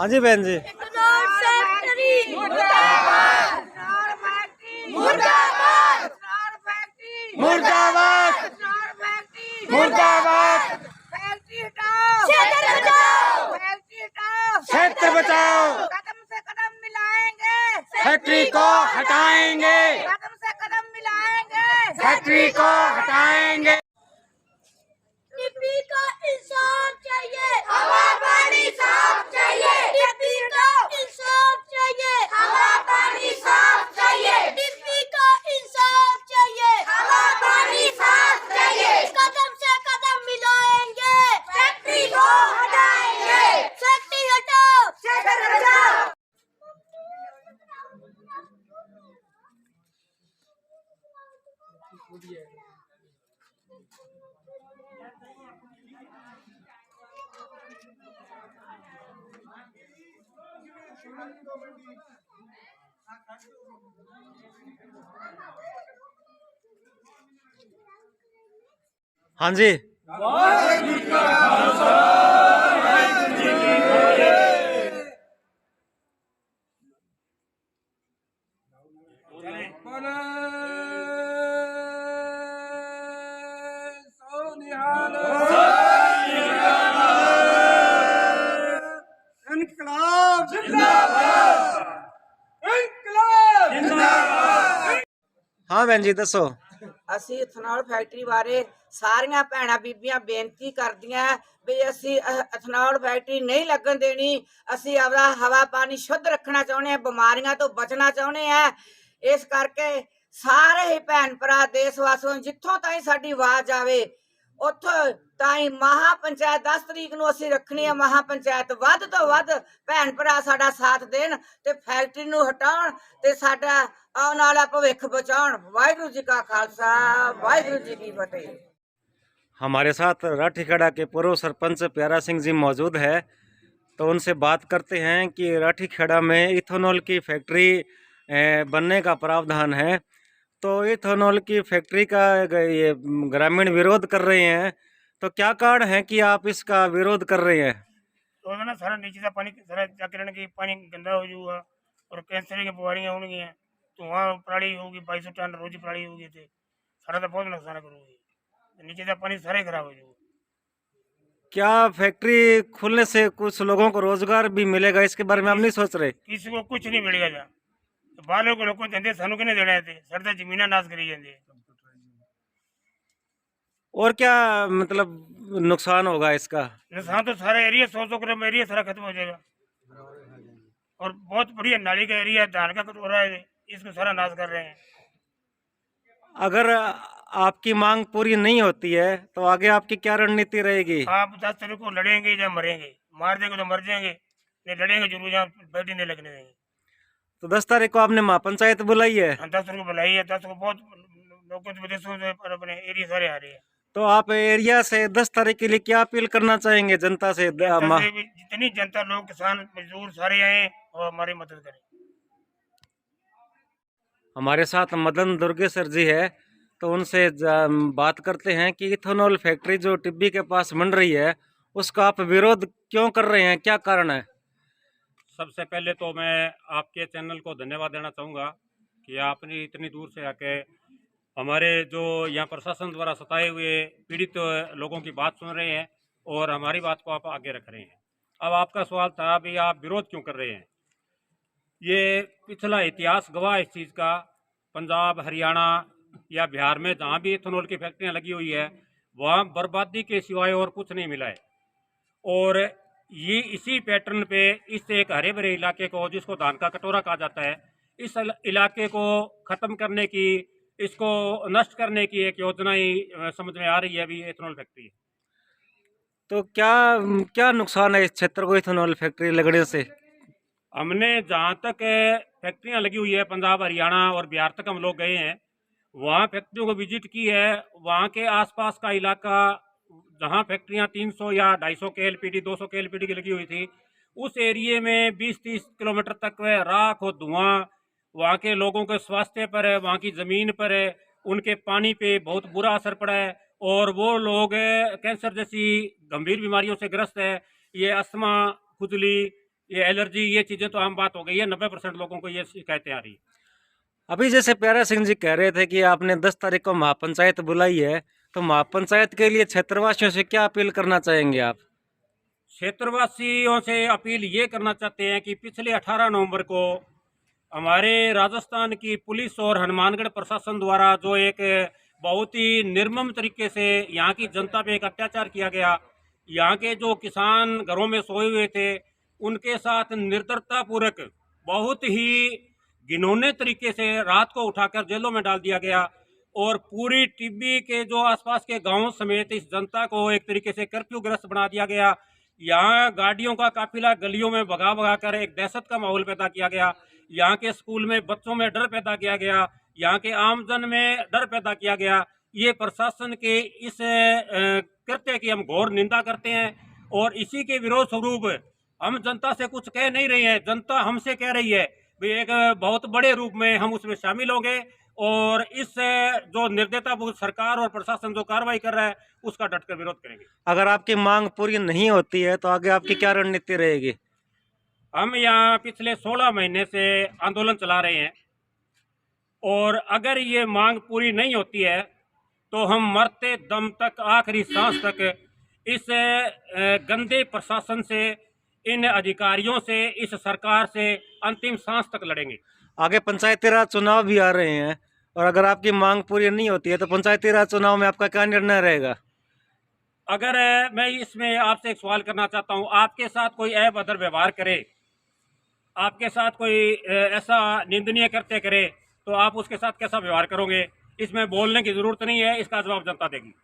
हाँ जी बहन जी। मुर्दाबाद मुर्दाबाद। क्षेत्र बचाओ, कदम से कदम मिलाएंगे, फैक्ट्री को हटाएंगे, कदम से कदम मिलाएंगे, फैक्ट्री को हटाएंगे। टिप्पी को इंसाफ चाहिए, हवा पानी साफ चाहिए, टिप्पी को इंसाफ चाहिए, हवा पानी साफ चाहिए, टिप्पी को इंसाफ चाहिए, हवा पानी साफ चाहिए। कदम से कदम मिलाएंगे, फैक्ट्री को हटाएंगे, फैक्ट्री हटाओ, क्षेत्र बचाओ। हाँ जी। इनकलाब जिंदाबाद, इनकलाब जिंदाबाद। हाँ बहन जी दसो। ਅਸੀਂ ਇਥਨॉल ਫੈਕਟਰੀ ਬਾਰੇ ਸਾਰੀਆਂ ਭੈਣਾਂ ਬੀਬੀਆਂ ਬੇਨਤੀ ਕਰਦੀਆਂ ਵੀ ਅਸੀਂ ਇਥਨॉल ਫੈਕਟਰੀ ਨਹੀਂ ਲੱਗਣ ਦੇਣੀ। ਅਸੀਂ ਆਪਦਾ ਹਵਾ ਪਾਣੀ ਸ਼ੁੱਧ ਰੱਖਣਾ ਚਾਹੁੰਦੇ ਹਾਂ, ਬਿਮਾਰੀਆਂ ਤੋਂ ਬਚਣਾ ਚਾਹੁੰਦੇ ਹਾਂ। ਇਸ ਕਰਕੇ ਸਾਰੇ ਹੀ ਭੈਣ ਭਰਾ ਦੇਸ਼ ਵਾਸੀਆਂ ਜਿੱਥੋਂ ਤਾਈਂ ਸਾਡੀ ਆਵਾਜ਼ ਆਵੇ ਉੱਥੋਂ ਤਾਈਂ ਮਹਾ ਪੰਚਾਇਤ 10 ਤਰੀਕ ਨੂੰ ਅਸੀਂ ਰੱਖਣੀ ਹੈ। ਮਹਾ ਪੰਚਾਇਤ ਵੱਧ ਤੋਂ ਵੱਧ ਭੈਣ ਭਰਾ ਸਾਡਾ ਸਾਥ ਦੇਣ ਤੇ ਫੈਕਟਰੀ ਨੂੰ ਹਟਾਉਣ ਤੇ ਸਾਡਾ ਆਉਣ ਵਾਲਾ ਭਵਿੱਖ बचाओ। वाहिगुरु जी का खालसा, वाहिगुरु जी की फतेह। हमारे साथ राठीखेड़ा के पूर्व सरपंच प्यारा सिंह जी मौजूद है, तो उनसे बात करते हैं कि राठीखेड़ा में इथेनॉल की फैक्ट्री बनने का प्रावधान है, तो इथेनॉल की फैक्ट्री का ये ग्रामीण विरोध कर रहे हैं, तो क्या कारण है कि आप इसका विरोध कर रहे हैं? तो ना सारा नीचे का पानी सारा चक्रण की पानी गंदा हो जाऊगा और कैंसर की बीमारियां होंगी, धुआं पराली होगी, 2200 टन रोज पराली होगी, थे सारा तो बहुत नुकसान करूँगी, नीचे का पानी सारे खराब हो जाएगा। क्या फैक्ट्री खुलने से कुछ लोगों को रोजगार भी मिलेगा, इसके बारे में आप नहीं सोच रहे? किसी को कुछ नहीं मिलेगा जा तो बाहर को लोगों देंगे, सानू किने देने थे, सारे जमीना नाश करी जाती। और क्या मतलब नुकसान होगा इसका? नुकसान तो सारा एरिया 100 किलोमीटर एरिया सारा खत्म हो जाएगा और बहुत बढ़िया नाली का एरिया धान का हो रहा है, इसको सारा नाश कर रहे हैं। अगर आपकी मांग पूरी नहीं होती है तो आगे आपकी क्या रणनीति रहेगी? आप 10 तारीख को लड़ेंगे या मरेंगे? मार देंगे तो मर जाएंगे, नहीं लड़ेंगे जरूर, यहाँ बैठी नहीं लगने देंगे। तो 10 तारीख को आपने महापंचायत बुलाई है? 10 तारीख को बुलाई है, 10 को बहुत लोगों से विदेशों से अपने एरिया सारे आ रहे हैं। तो आप एरिया से 10 तारीख के लिए क्या अपील करना चाहेंगे जनता से? जितनी जनता, लोग, किसान, मजदूर सारे आए और हमारी मदद करें। हमारे साथ मदन दुर्गेश्वर जी है, तो उनसे बात करते हैं कि इथेनॉल फैक्ट्री जो टिब्बी के पास बन रही है उसका आप विरोध क्यों कर रहे हैं, क्या कारण है? सबसे पहले तो मैं आपके चैनल को धन्यवाद देना चाहूँगा कि आपने इतनी दूर से आके हमारे जो यहाँ प्रशासन द्वारा सताए हुए पीड़ित लोगों की बात सुन रहे हैं और हमारी बात को आप आगे रख रहे हैं। अब आपका सवाल था भी आप विरोध क्यों कर रहे हैं? ये पिछला इतिहास गवाह इस चीज़ का। पंजाब, हरियाणा या बिहार में जहाँ भी इथेनॉल की फैक्ट्रियाँ लगी हुई है वहाँ बर्बादी के सिवाय और कुछ नहीं मिला है। और ये इसी पैटर्न पे इस एक हरे भरे इलाके को, जिसको धान का कटोरा कहा जाता है, इस इलाके को ख़त्म करने की, इसको नष्ट करने की एक योजना ही समझ में आ रही है अभी इथेनॉल फैक्ट्री। तो क्या क्या नुकसान है इस क्षेत्र को इथेनॉल फैक्ट्री लगने से? हमने जहाँ तक फैक्ट्रियाँ लगी हुई है पंजाब, हरियाणा और बिहार तक हम लोग गए हैं, वहाँ फैक्ट्रियों को विजिट की है। वहाँ के आसपास का इलाका जहाँ फैक्ट्रियाँ 300 या 250 KLPD 200 KLPD की लगी हुई थी, उस एरिए में 20-30 किलोमीटर तक राख और धुआं वहाँ के लोगों के स्वास्थ्य पर है, वहाँ की ज़मीन पर है, उनके पानी पे बहुत बुरा असर पड़ा है और वो लोग कैंसर जैसी गंभीर बीमारियों से ग्रस्त है। ये अस्थमा, खुजली, ये एलर्जी, ये चीज़ें तो आम बात हो गई है। 90% लोगों को ये शिकायतें आ रही है। अभी जैसे प्यारा सिंह जी कह रहे थे कि आपने 10 तारीख को महापंचायत बुलाई है, तो महापंचायत के लिए क्षेत्रवासियों से क्या अपील करना चाहेंगे आप? क्षेत्रवासियों से अपील ये करना चाहते हैं कि पिछले 18 नवंबर को हमारे राजस्थान की पुलिस और हनुमानगढ़ प्रशासन द्वारा जो एक बहुत ही निर्मम तरीके से यहाँ की जनता पे एक अत्याचार किया गया, यहाँ के जो किसान घरों में सोए हुए थे उनके साथ निर्दयतापूर्वक बहुत ही घिनौने तरीके से रात को उठाकर जेलों में डाल दिया गया और पूरी टिब्बी के जो आसपास के गांवों समेत इस जनता को एक तरीके से कर्फ्यू ग्रस्त बना दिया गया। यहाँ गाड़ियों का काफिला गलियों में भगा भगा कर एक दहशत का माहौल पैदा किया गया। यहाँ के स्कूल में बच्चों में डर पैदा किया गया, यहाँ के आमजन में डर पैदा किया गया। ये प्रशासन के इस कृत्य की हम घोर निंदा करते हैं और इसी के विरोध स्वरूप हम जनता से कुछ कह नहीं रहे हैं, जनता हमसे कह रही है भी एक बहुत बड़े रूप में हम उसमें शामिल होंगे और इस जो निर्दयता सरकार और प्रशासन जो कार्रवाई कर रहा है उसका डटकर विरोध करेंगे। अगर आपकी मांग पूरी नहीं होती है तो आगे आपकी क्या रणनीति रहेगी? हम यहाँ पिछले 16 महीने से आंदोलन चला रहे हैं और अगर ये मांग पूरी नहीं होती है तो हम मरते दम तक, आखिरी सांस तक इस गंदे प्रशासन से, इन अधिकारियों से, इस सरकार से अंतिम सांस तक लड़ेंगे। आगे पंचायती राज चुनाव भी आ रहे हैं और अगर आपकी मांग पूरी नहीं होती है तो पंचायती राज चुनाव में आपका क्या निर्णय रहेगा? अगर मैं इसमें आपसे एक सवाल करना चाहता हूँ, आपके साथ कोई अभद्र व्यवहार करे, आपके साथ कोई ऐसा निंदनीय कृत्य करे तो आप उसके साथ कैसा व्यवहार करोगे? इसमें बोलने की जरूरत नहीं है, इसका जवाब जनता देगी।